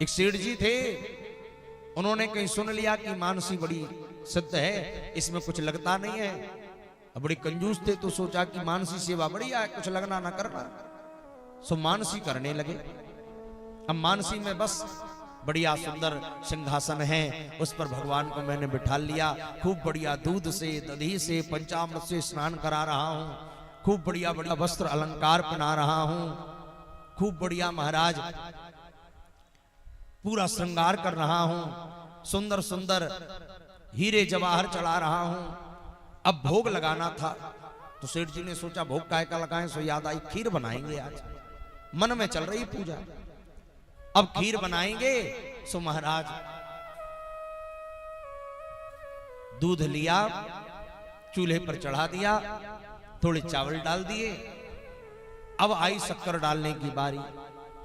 एक सेठ जी थे, उन्होंने कहीं सुन लिया कि मानसी बड़ी सिद्ध है, इसमें कुछ लगता नहीं है। अब बड़े कंजूस थे तो सोचा कि मानसी सेवा बढ़िया है, कुछ लगना ना करना। सो मानसी करने लगे। अब मानसी में बस बढ़िया सुंदर सिंहासन है, उस पर भगवान को मैंने बिठा लिया। खूब बढ़िया दूध से दही से पंचामृत से स्नान करा रहा हूं, खूब बढ़िया बढ़िया वस्त्र अलंकार पहना रहा हूं, खूब बढ़िया महाराज पूरा श्रृंगार कर रहा हूं, सुंदर सुंदर हीरे जवाहर चढ़ा रहा हूं। अब भोग लगाना था तो सेठ जी ने सोचा भोग काय का लगाएं, सो याद आई खीर बनाएंगे आज, मन में चल रही पूजा। अब खीर बनाएंगे, सो महाराज दूध लिया, चूल्हे पर चढ़ा दिया, थोड़े चावल डाल दिए। अब आई शक्कर डालने की बारी,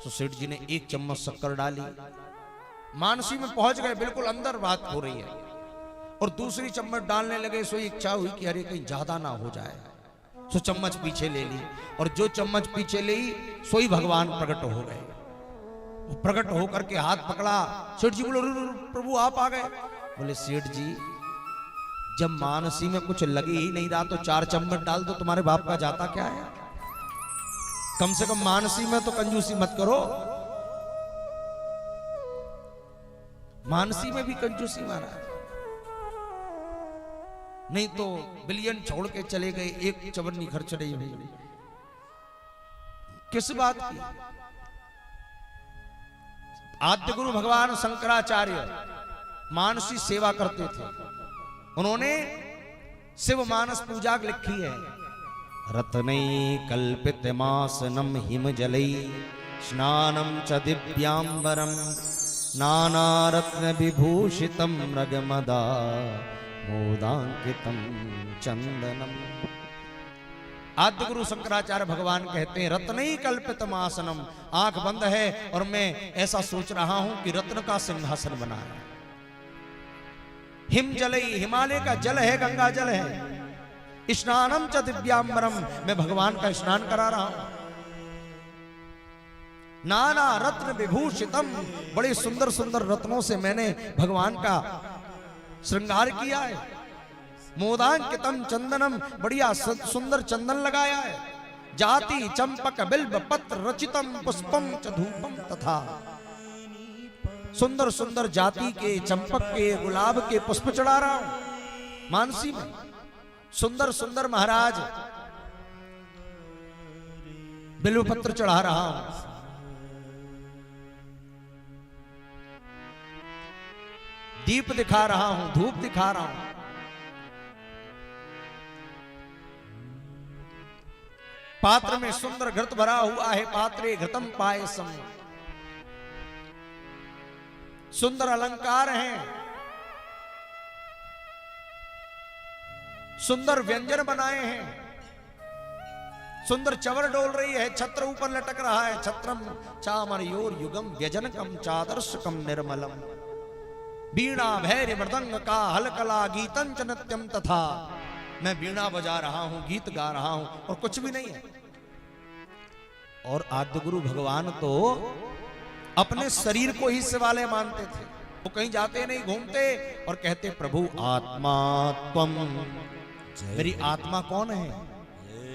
सो सेठ जी ने 1 चम्मच शक्कर डाली। मानसी में पहुंच गए, बिल्कुल अंदर बात हो रही है, और दूसरी चम्मच डालने लगे। सो इच्छा हुई कि अरे कहीं ज्यादा ना हो जाए, सो चम्मच पीछे ले ली, और जो चम्मच पीछे ली सोई भगवान प्रकट हो गए। वो प्रकट होकर के हाथ पकड़ा, सेठ जी बोले प्रभु आप आ गए। बोले सेठ जी जब मानसी में कुछ लगे ही नहीं रहा तो 4 चम्मच डाल दो, तुम्हारे बाप का जाता क्या है? कम से कम मानसी में तो कंजूसी मत करो। मानसी में भी कंजूसी मारा, नहीं तो बिलियन छोड़ के चले गए, 1 चवन्नी खर्च नहीं हुई। किस बात की? आद्य गुरु भगवान शंकराचार्य मानसी सेवा करते थे, उन्होंने शिव मानस पूजा लिखी है। रत्नई कल्पित मासनम हिम जलई स्नानम च दिव्यांबरम नाना रत्न विभूषितम मृगमदा मोदांकितम चंदनम। आद्य गुरु शंकराचार्य भगवान कहते हैं रत्नई कल्पितम आसनम, आंख बंद है और मैं ऐसा सोच रहा हूं कि रत्न का सिंहासन बना है। हिम जलई, हिमालय का जल है, गंगा जल है। स्नानम च दिव्यांबरम, मैं भगवान का स्नान करा रहा हूं। नाना रत्न विभूषितम, बड़े सुंदर सुंदर रत्नों से मैंने भगवान का श्रृंगार किया है। मोदांकितम चंदनम, बढ़िया सुंदर चंदन लगाया है। जाति चंपक बिल्व पत्र रचितम पुष्पम च धूपम तथा, सुंदर सुंदर जाति के चंपक के गुलाब के पुष्प चढ़ा रहा हूं मानसी में। सुंदर सुंदर महाराज बिल्व पत्र चढ़ा रहा हूं। दीप दिखा रहा हूं, धूप दिखा रहा हूं। पात्र में सुंदर घृत भरा हुआ है, पात्रे घृतम पायसम, सुंदर अलंकार हैं, सुंदर व्यंजन बनाए हैं, सुंदर चवर डोल रही है, छत्र ऊपर लटक रहा है। छत्रम चामरयोर युगम व्यजनकम चादर्शकम निर्मलम, वीणा भैर्य मृदंग का हलकला गीतं च नत्यम तथा, मैं वीणा बजा रहा हूं, गीत गा रहा हूं और कुछ भी नहीं है। और आद्य गुरु भगवान तो अपने शरीर को ही शिवालय मानते थे, वो कहीं जाते नहीं, घूमते और कहते प्रभु आत्मा त्वम, मेरी आत्मा कौन है?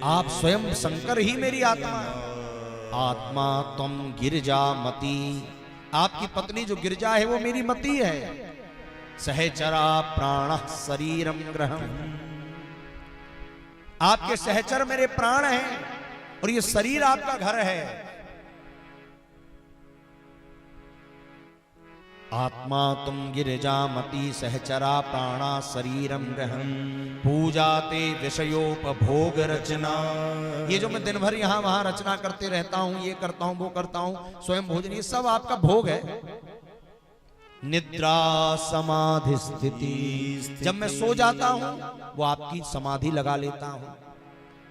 आप स्वयं शंकर ही मेरी आत्मा है। आत्मा त्वम गिरजामती, आपकी पत्नी जो गिरजा है वो मेरी मती है। सहचरा प्राण शरीरम ग्रहम, आपके सहचर मेरे प्राण हैं और ये शरीर आपका घर है। आत्मा तुम गिरजामती सहचरा प्राणा शरीरम ग्रहम, पूजाते विषयोपभोग रचना, ये जो मैं दिन भर यहां वहां रचना करते रहता हूं, ये करता हूं वो करता हूं, स्वयं भोजन, ये सब आपका भोग है। निद्रा समाधि स्थिति, जब मैं सो जाता हूं वो आपकी समाधि लगा लेता हूं।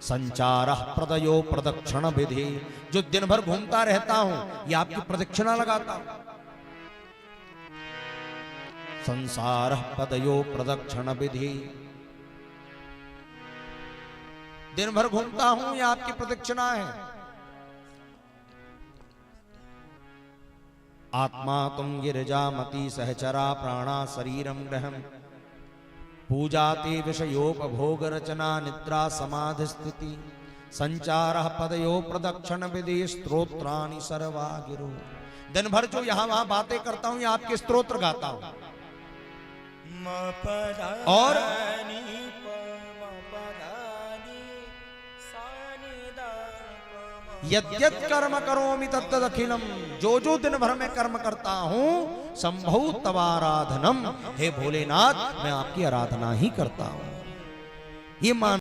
संचार प्रदयो प्रदक्षिण विधि, जो दिन भर घूमता रहता हूं ये आपकी प्रदक्षिणा लगाता हूं। संसार पदयो प्रदक्षिण विधि, दिन भर घूमता हूं ये आपकी प्रदक्षिणा है। आत्मा तुम गिरिजामती सहचरा प्राणा शरीरम ग्रहम पूजाते विषयोपभोग रचना निद्रा समाधि स्थिति संचार पदयो प्रदक्षिण विधि स्त्रोत्राणि सर्वा गिरो। दिन भर जो यहाँ वहां बातें करता हूं या आपके स्तोत्र गाता हूं। और यद्यत कर्म करोमि तत्तदखिलम, जो जो दिन भर में कर्म करता हूं संभव तवाराधनम, हे भोलेनाथ मैं आपकी आराधना ही करता हूं। ये मान